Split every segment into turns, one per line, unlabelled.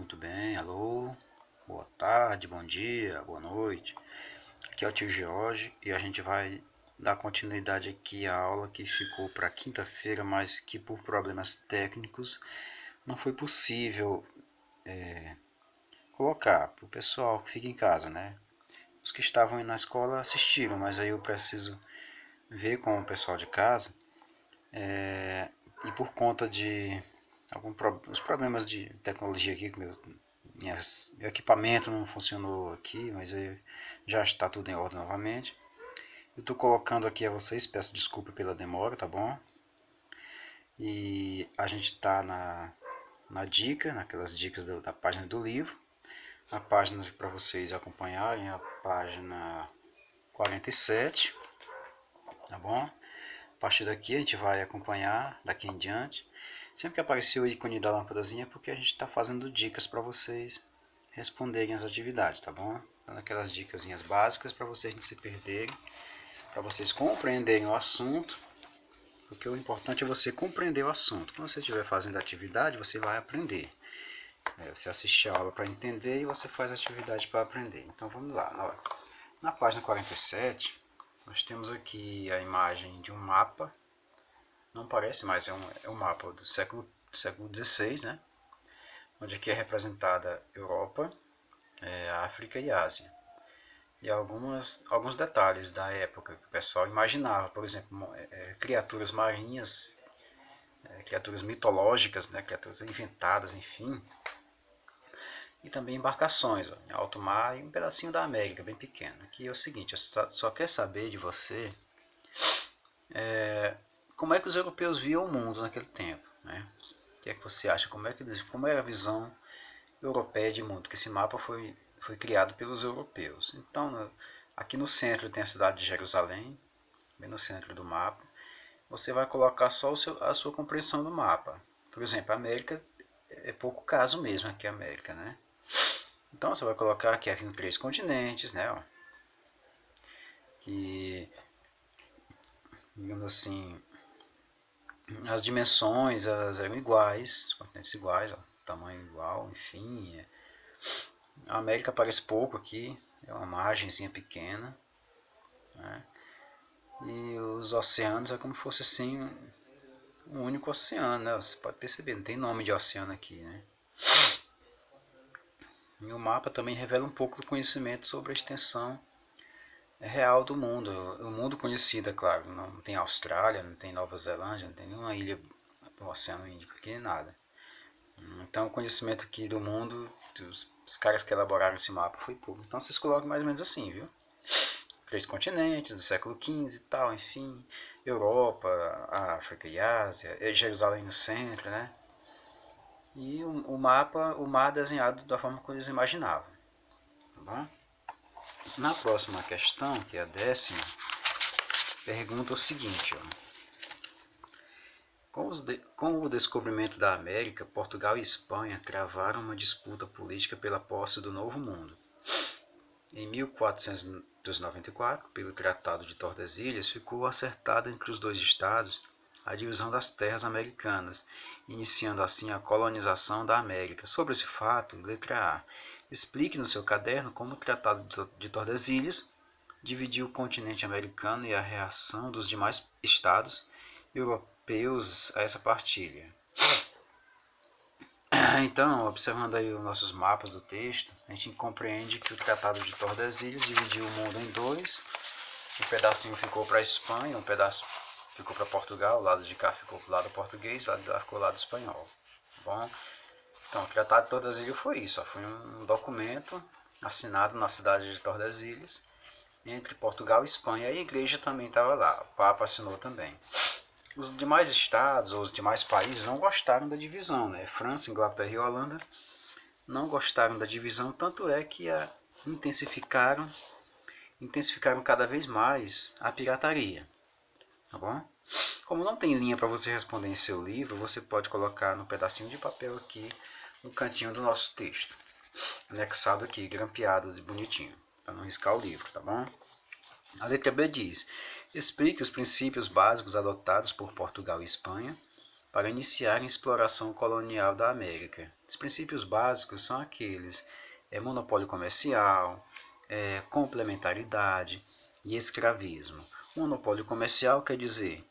muito bem, alô, boa tarde, bom dia, boa noite. Aqui é o tio George e a gente vai dar continuidade aqui à aula que ficou para quinta-feira, mas que por problemas técnicos não foi possível colocar para o pessoal que fica em casa, né? Os que estavam na escola assistiram, mas aí eu preciso ver com o pessoal de casa e por conta de alguns problemas de tecnologia aqui, que meu equipamento não funcionou aqui, mas já está tudo em ordem novamente. Eu estou colocando aqui a vocês, peço desculpa pela demora, tá bom? E a gente está na dica, naquelas dicas da página do livro. A página para vocês acompanharem, a página 47, tá bom? A partir daqui a gente vai acompanhar daqui em diante. Sempre que aparecer o ícone da lâmpadazinha é porque a gente está fazendo dicas para vocês responderem as atividades, tá bom? Dando aquelas dicasinhas básicas para vocês não se perderem, para vocês compreenderem o assunto, porque o importante é você compreender o assunto. Quando você estiver fazendo a atividade, você vai aprender. Você assiste a aula para entender e você faz a atividade para aprender. Então vamos lá. Na página 47, nós temos aqui a imagem de um mapa. Não parece, mas é um mapa do século XVI, né? Onde aqui é representada Europa, África e Ásia. E alguns detalhes da época que o pessoal imaginava, por exemplo, criaturas marinhas, criaturas mitológicas, né, criaturas inventadas, enfim. E também embarcações, ó, em alto mar e um pedacinho da América, bem pequeno. Aqui é o seguinte, eu só quero saber de você como é que os europeus viam o mundo naquele tempo, né? O que é que você acha? Como era a visão europeia de mundo? Que esse mapa foi criado pelos europeus. Então, aqui no centro tem a cidade de Jerusalém, bem no centro do mapa. Você vai colocar só a sua compreensão do mapa. Por exemplo, a América é pouco caso mesmo aqui a América, né? Então você vai colocar que haviam 3 continentes, né? Ó, que, digamos assim, as dimensões elas eram iguais, os continentes iguais, ó, tamanho igual, enfim. A América aparece pouco aqui, é uma margenzinha pequena, né? E os oceanos é como se fosse assim um único oceano, né? Você pode perceber, não tem nome de oceano aqui, né? E o mapa também revela um pouco do conhecimento sobre a extensão real do mundo. O mundo conhecido, é claro, não tem Austrália, não tem Nova Zelândia, não tem nenhuma ilha do Oceano Índico aqui, nem nada. Então o conhecimento aqui do mundo, dos caras que elaboraram esse mapa foi pouco. Então vocês colocam mais ou menos assim, viu? 3 continentes do século XV e tal, enfim, Europa, África e Ásia, Jerusalém no centro, né? E o mapa, o mar desenhado da forma como eles imaginavam, tá bom? Na próxima questão, que é a 10ª, pergunta o seguinte, ó. Com o descobrimento da América, Portugal e Espanha travaram uma disputa política pela posse do Novo Mundo. Em 1494, pelo Tratado de Tordesilhas, ficou acertada entre os dois estados a divisão das terras americanas, iniciando assim a colonização da América. Sobre esse fato, letra A. Explique no seu caderno como o Tratado de Tordesilhas dividiu o continente americano e a reação dos demais estados europeus a essa partilha. Então, observando aí os nossos mapas do texto, a gente compreende que o Tratado de Tordesilhas dividiu o mundo em dois. Um pedacinho ficou para a Espanha, um pedaço ficou para Portugal, o lado de cá ficou para o lado português, o lado de lá ficou para o lado espanhol. Bom, então o Tratado de Tordesilhas foi isso, ó, foi um documento assinado na cidade de Tordesilhas entre Portugal e Espanha, e a igreja também estava lá, o Papa assinou também. Os demais estados, ou os demais países não gostaram da divisão, né? França, Inglaterra e Holanda não gostaram da divisão, tanto é que intensificaram cada vez mais a pirataria, tá bom? Como não tem linha para você responder em seu livro, você pode colocar no pedacinho de papel aqui no cantinho do nosso texto, anexado aqui, grampeado de bonitinho, para não riscar o livro, tá bom? A letra B diz: explique os princípios básicos adotados por Portugal e Espanha para iniciar a exploração colonial da América. Os princípios básicos são aqueles: monopólio comercial, complementaridade e escravismo. Monopólio comercial quer dizer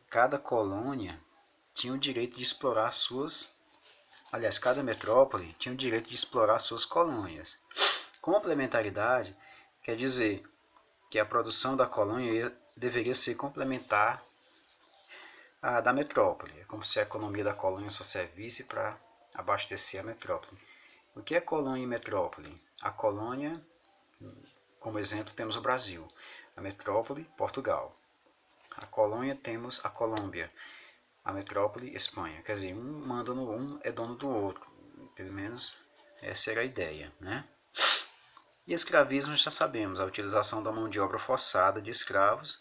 cada colônia tinha o direito de explorar cada metrópole tinha o direito de explorar suas colônias. Complementaridade quer dizer que a produção da colônia deveria ser complementar à da metrópole. É como se a economia da colônia só servisse para abastecer a metrópole. O que é colônia e metrópole? A colônia, como exemplo, temos o Brasil. A metrópole, Portugal. A colônia temos a Colômbia. A metrópole, Espanha. Quer dizer, um manda no um, é dono do outro. Pelo menos essa era a ideia, né? E escravismo já sabemos, a utilização da mão de obra forçada de escravos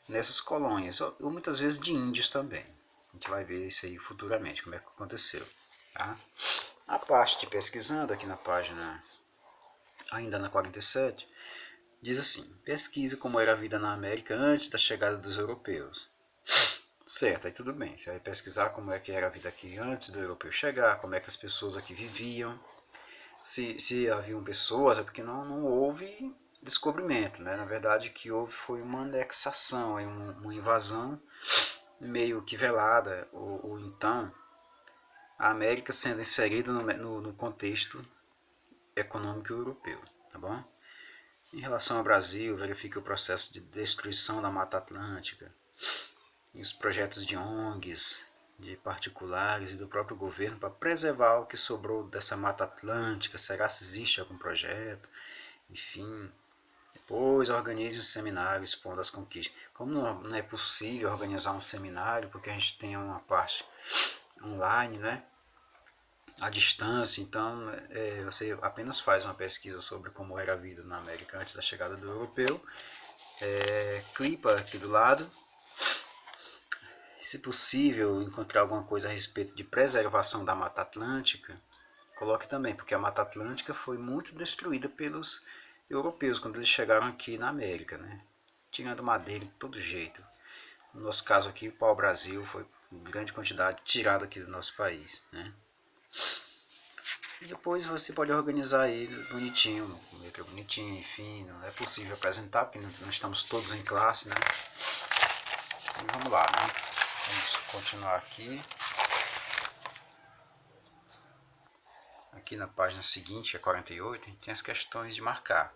nessas colônias, ou muitas vezes de índios também. A gente vai ver isso aí futuramente, como é que aconteceu. Tá? A parte de pesquisando, aqui na página, ainda na 47, diz assim: pesquise como era a vida na América antes da chegada dos europeus. Certo, aí tudo bem, você vai pesquisar como é que era a vida aqui antes do europeu chegar, como é que as pessoas aqui viviam. Se haviam pessoas, é porque não houve descobrimento, né? Na verdade, o que houve foi uma anexação, uma invasão meio que velada, ou então a América sendo inserida no contexto econômico europeu, tá bom? Em relação ao Brasil, verifique o processo de destruição da Mata Atlântica e os projetos de ONGs, de particulares e do próprio governo para preservar o que sobrou dessa Mata Atlântica. Será se existe algum projeto? Enfim, depois organize um seminário expondo as conquistas. Como não é possível organizar um seminário, porque a gente tem uma parte online, né? À distância, então você apenas faz uma pesquisa sobre como era a vida na América antes da chegada do europeu, clipa aqui do lado. Se possível, encontrar alguma coisa a respeito de preservação da Mata Atlântica, coloque também, porque a Mata Atlântica foi muito destruída pelos europeus quando eles chegaram aqui na América, né? Tirando madeira de todo jeito. No nosso caso aqui, o pau-brasil foi em grande quantidade tirado aqui do nosso país, né? E depois você pode organizar aí bonitinho, letra bonitinha, enfim, não é possível apresentar, porque não estamos todos em classe, né? E vamos lá, né? Vamos continuar aqui. Aqui na página seguinte, a 48, a gente tem as questões de marcar,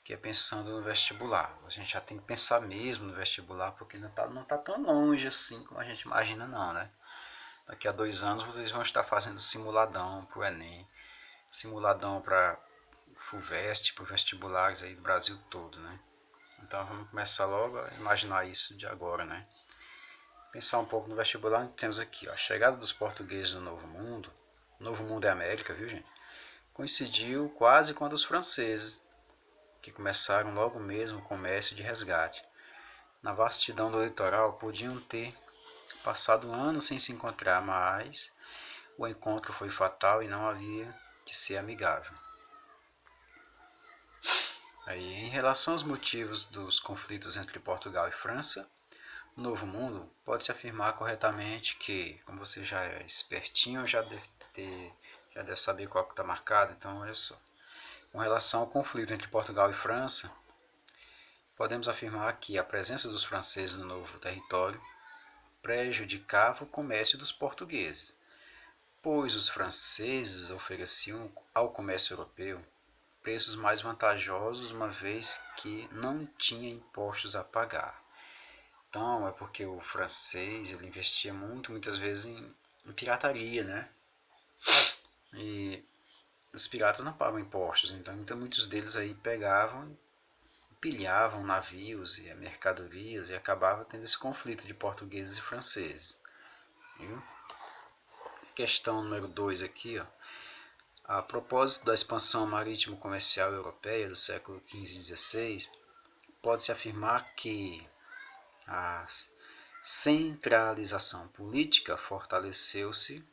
que é pensando no vestibular. A gente já tem que pensar mesmo no vestibular, porque não tá tão longe assim como a gente imagina não, né? Daqui a 2 anos vocês vão estar fazendo simuladão para o Enem, simuladão para FUVEST, para vestibulares aí do Brasil todo, né? Então vamos começar logo a imaginar isso de agora, né? Pensar um pouco no vestibular, temos aqui, ó, a chegada dos portugueses no Novo Mundo. Novo Mundo é América, viu, gente? Coincidiu quase com a dos franceses, que começaram logo mesmo o comércio de resgate. Na vastidão do litoral podiam ter passado anos sem se encontrar, mas o encontro foi fatal e não havia de ser amigável. Aí, em relação aos motivos dos conflitos entre Portugal e França, no Novo Mundo, pode-se afirmar corretamente que, como você já é espertinho, já deve saber qual que está marcado, então olha só. Com relação ao conflito entre Portugal e França, podemos afirmar que a presença dos franceses no novo território prejudicava o comércio dos portugueses, pois os franceses ofereciam ao comércio europeu preços mais vantajosos, uma vez que não tinha impostos a pagar. Então é porque o francês ele investia muitas vezes em pirataria, né? E os piratas não pagam impostos, então muitos deles aí pegavam, pilhavam navios e mercadorias e acabava tendo esse conflito de portugueses e franceses. Viu? Questão número 2 aqui, ó. A propósito da expansão marítimo-comercial europeia do século XV e XVI, pode-se afirmar que a centralização política fortaleceu-se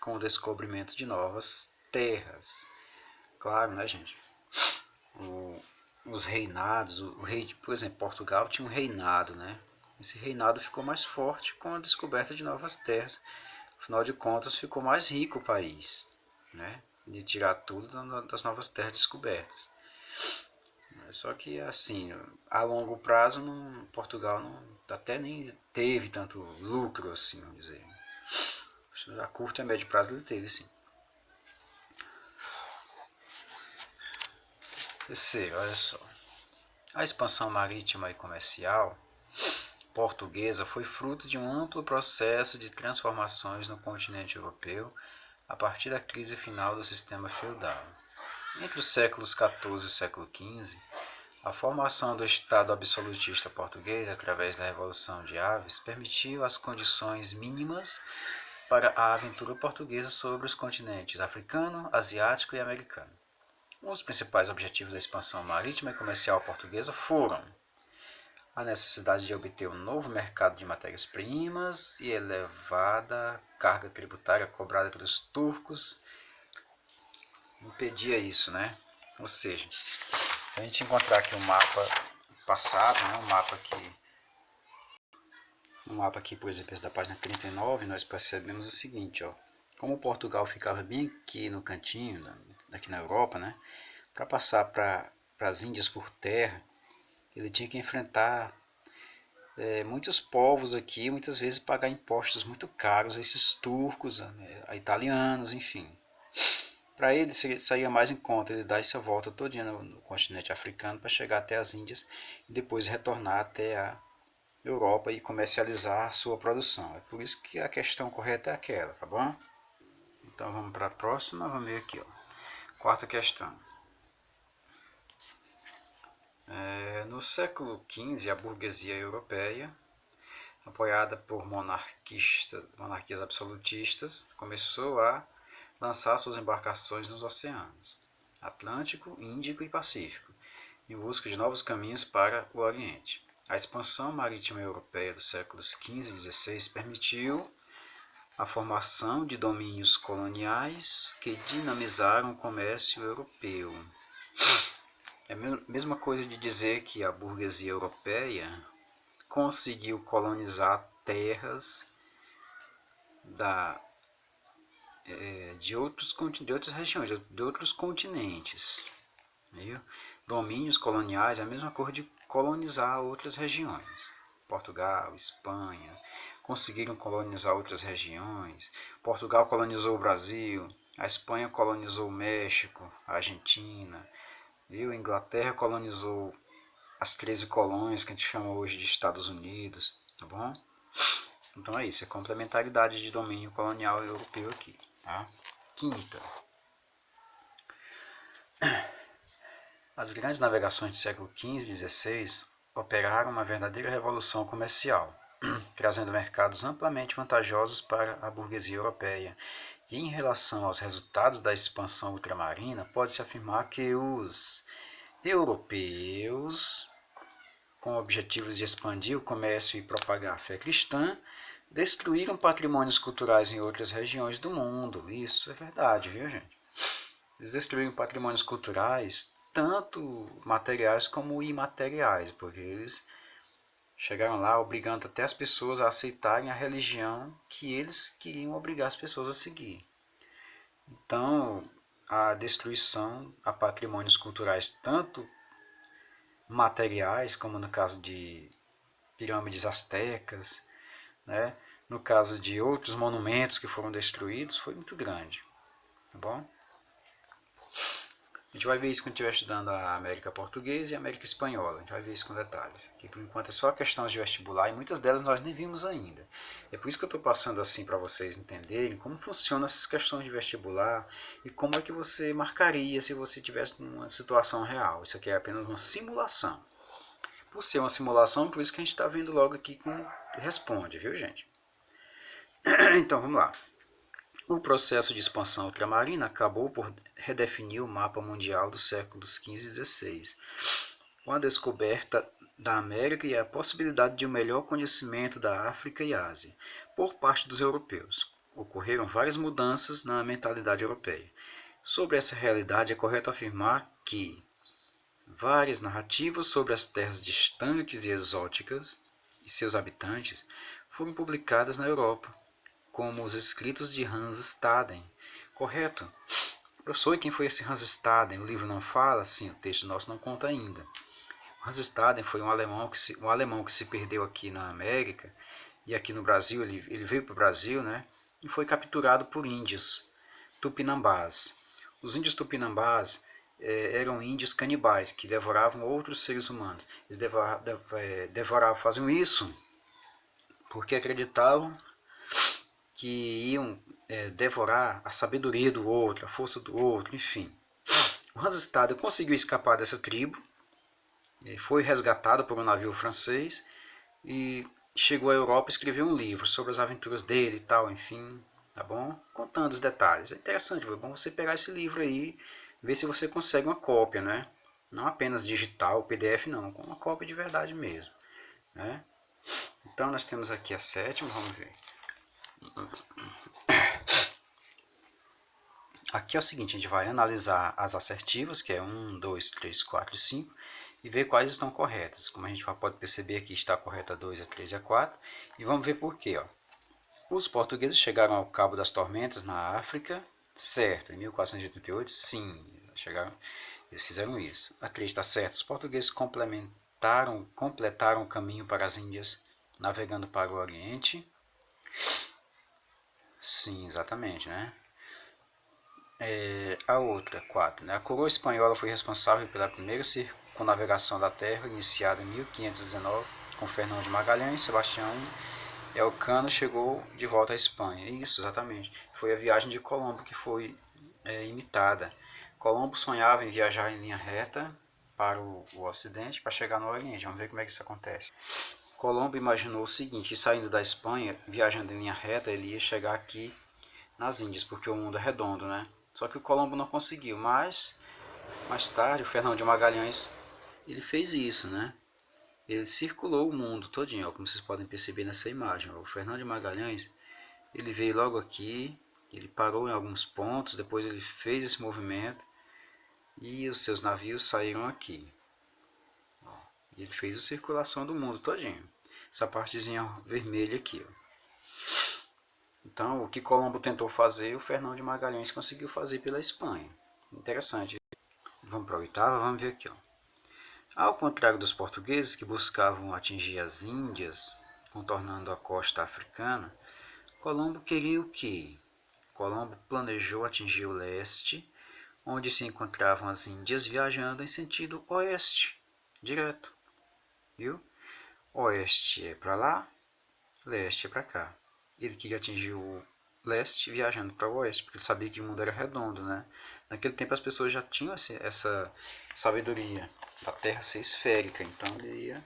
com o descobrimento de novas terras. Claro, né, gente? Os reinados, o rei, por exemplo, Portugal tinha um reinado, né? Esse reinado ficou mais forte com a descoberta de novas terras. Afinal de contas, ficou mais rico o país, né? De tirar tudo das novas terras descobertas. Só que, assim, a longo prazo, Portugal até nem teve tanto lucro, assim, vamos dizer. A curto e a médio prazo ele teve, sim. Terceiro, olha só. A expansão marítima e comercial portuguesa foi fruto de um amplo processo de transformações no continente europeu a partir da crise final do sistema feudal. Entre os séculos XIV e o século XV, a formação do Estado absolutista português através da Revolução de Aves permitiu as condições mínimas para a aventura portuguesa sobre os continentes africano, asiático e americano. Um dos principais objetivos da expansão marítima e comercial portuguesa foram a necessidade de obter um novo mercado de matérias-primas e elevada carga tributária cobrada pelos turcos impedia isso, né? Ou seja, se a gente encontrar aqui um mapa passado, né, um mapa aqui, por exemplo, esse da página 39, nós percebemos o seguinte, ó, como Portugal ficava bem aqui no cantinho, aqui na Europa, né, para passar para as Índias por terra, ele tinha que enfrentar muitos povos aqui, muitas vezes pagar impostos muito caros a esses turcos, a italianos, enfim. Para ele saía mais em conta ele dar essa volta todinha no continente africano para chegar até as Índias e depois retornar até a Europa e comercializar a sua produção. É por isso que a questão correta é aquela, tá bom? Então vamos para a próxima, vamos ver aqui, ó. Quarta questão. No século XV, a burguesia europeia, apoiada por monarquias absolutistas, começou a lançar suas embarcações nos oceanos Atlântico, Índico e Pacífico, em busca de novos caminhos para o Oriente. A expansão marítima europeia dos séculos XV e XVI permitiu a formação de domínios coloniais que dinamizaram o comércio europeu. É a mesma coisa de dizer que a burguesia europeia conseguiu colonizar terras de outras regiões, de outros continentes. Viu? Domínios coloniais é a mesma coisa de colonizar outras regiões. Portugal, Espanha, conseguiram colonizar outras regiões. Portugal colonizou o Brasil, a Espanha colonizou o México, a Argentina, viu? A Inglaterra colonizou as 13 colônias que a gente chama hoje de Estados Unidos, tá bom? Então é isso, é complementaridade de domínio colonial europeu aqui, tá? Quinta. As grandes navegações do século XV e XVI operaram uma verdadeira revolução comercial, trazendo mercados amplamente vantajosos para a burguesia europeia. E em relação aos resultados da expansão ultramarina, pode-se afirmar que os europeus, com objetivos de expandir o comércio e propagar a fé cristã, destruíram patrimônios culturais em outras regiões do mundo. Isso é verdade, viu, gente? Eles destruíram patrimônios culturais, tanto materiais como imateriais, porque eles chegaram lá obrigando até as pessoas a aceitarem a religião que eles queriam obrigar as pessoas a seguir. Então, a destruição a patrimônios culturais, tanto materiais, como no caso de pirâmides astecas, né? No caso de outros monumentos que foram destruídos, foi muito grande, tá bom? A gente vai ver isso quando estiver estudando a América Portuguesa e a América Espanhola. A gente vai ver isso com detalhes. Aqui, por enquanto, é só questões de vestibular e muitas delas nós nem vimos ainda. É por isso que eu estou passando assim para vocês entenderem como funcionam essas questões de vestibular e como é que você marcaria se você tivesse numa situação real. Isso aqui é apenas uma simulação. Por ser uma simulação, por isso que a gente está vendo logo aqui como responde, viu, gente? Então, vamos lá. O processo de expansão ultramarina acabou por redefinir o mapa mundial dos séculos XV e XVI, com a descoberta da América e a possibilidade de um melhor conhecimento da África e Ásia por parte dos europeus. Ocorreram várias mudanças na mentalidade europeia. Sobre essa realidade, é correto afirmar que várias narrativas sobre as terras distantes e exóticas e seus habitantes foram publicadas na Europa, como os escritos de Hans Staden. Correto? Professor, e quem foi esse Hans Staden? O livro não fala? Sim, o texto nosso não conta ainda. Hans Staden foi um alemão que se perdeu aqui na América, e aqui no Brasil, ele veio para o Brasil, né? E foi capturado por índios tupinambás. Os índios tupinambás eram índios canibais que devoravam outros seres humanos. Eles devoravam, faziam isso porque acreditavam que iam devorar a sabedoria do outro, a força do outro, enfim. O Hans Staden conseguiu escapar dessa tribo, foi resgatado por um navio francês e chegou à Europa e escreveu um livro sobre as aventuras dele e tal, enfim, tá bom? Contando os detalhes. É interessante, é bom você pegar esse livro aí, ver se você consegue uma cópia, né? Não apenas digital, PDF não, com uma cópia de verdade mesmo, né? Então nós temos aqui a sétima, vamos ver. Aqui é o seguinte, a gente vai analisar as assertivas, que é 1, 2, 3, 4 e 5, e ver quais estão corretas. Como a gente pode perceber aqui, está correta a 2, a 3 e a 4. E vamos ver por quê. Ó. Os portugueses chegaram ao Cabo das Tormentas, na África, certo, em 1488, sim, eles fizeram isso. A 3 está certa, os portugueses completaram o caminho para as Índias, navegando para o Oriente. Sim, exatamente, né? A outra, 4. Né? A coroa espanhola foi responsável pela primeira circunnavegação da Terra, iniciada em 1519, com Fernão de Magalhães. Sebastião Elcano chegou de volta à Espanha. Isso, exatamente. Foi a viagem de Colombo que foi imitada. Colombo sonhava em viajar em linha reta para o Ocidente, para chegar no Oriente. Vamos ver como é que isso acontece. Colombo imaginou o seguinte, que saindo da Espanha, viajando em linha reta, ele ia chegar aqui nas Índias, porque o mundo é redondo, né? Só que o Colombo não conseguiu, mas mais tarde o Fernão de Magalhães ele fez isso, né? Ele circulou o mundo todinho, ó, como vocês podem perceber nessa imagem. Ó. O Fernão de Magalhães ele veio logo aqui, ele parou em alguns pontos, depois ele fez esse movimento e os seus navios saíram aqui. Ó, e ele fez a circulação do mundo todinho. Essa partezinha vermelha aqui, ó. Então, o que Colombo tentou fazer, o Fernão de Magalhães conseguiu fazer pela Espanha. Interessante. Vamos para a oitava, vamos ver aqui. Ó. Ao contrário dos portugueses que buscavam atingir as Índias, contornando a costa africana, Colombo queria o quê? Colombo planejou atingir o leste, onde se encontravam as Índias viajando em sentido oeste, direto. Viu? Oeste é para lá, leste é para cá. Ele queria atingir o leste viajando para o oeste, porque ele sabia que o mundo era redondo, né? Naquele tempo as pessoas já tinham essa sabedoria da Terra ser esférica, então ele ia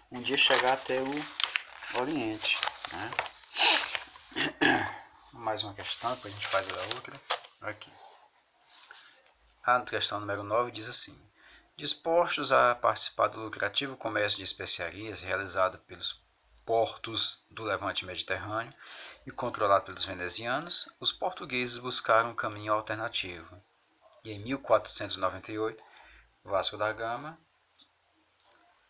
um dia chegar até o Oriente, né? Mais uma questão, depois a gente faz a outra. Aqui. A questão número 9 diz assim: dispostos a participar do lucrativo comércio de especiarias realizado pelos portos do Levante Mediterrâneo e controlado pelos venezianos, os portugueses buscaram um caminho alternativo. E em 1498, Vasco da Gama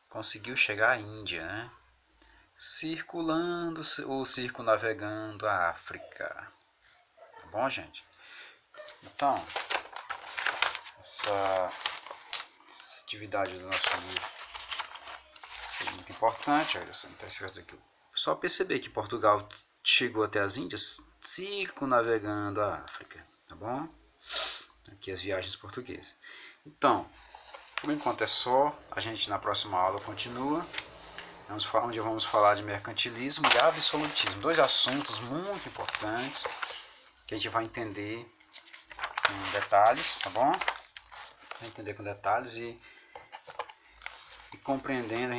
conseguiu chegar à Índia, né? Circulando ou circunnavegando a África. Tá bom, gente? Então, essa atividade do nosso livro é muito importante. Olha só, então aqui. Só perceber que Portugal chegou até as Índias circunnavegando a África, tá bom? Aqui as viagens portuguesas. Então, por enquanto é só. A gente na próxima aula continua. Onde vamos falar de mercantilismo e absolutismo. Dois assuntos muito importantes que a gente vai entender com detalhes, tá bom? Vai entender com detalhes e compreendendo,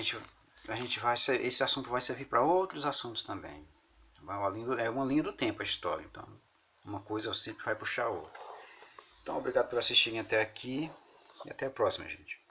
esse assunto vai servir para outros assuntos também. É uma linha do tempo a história, então uma coisa sempre vai puxar a outra. Então, obrigado por assistirem até aqui e até a próxima, gente.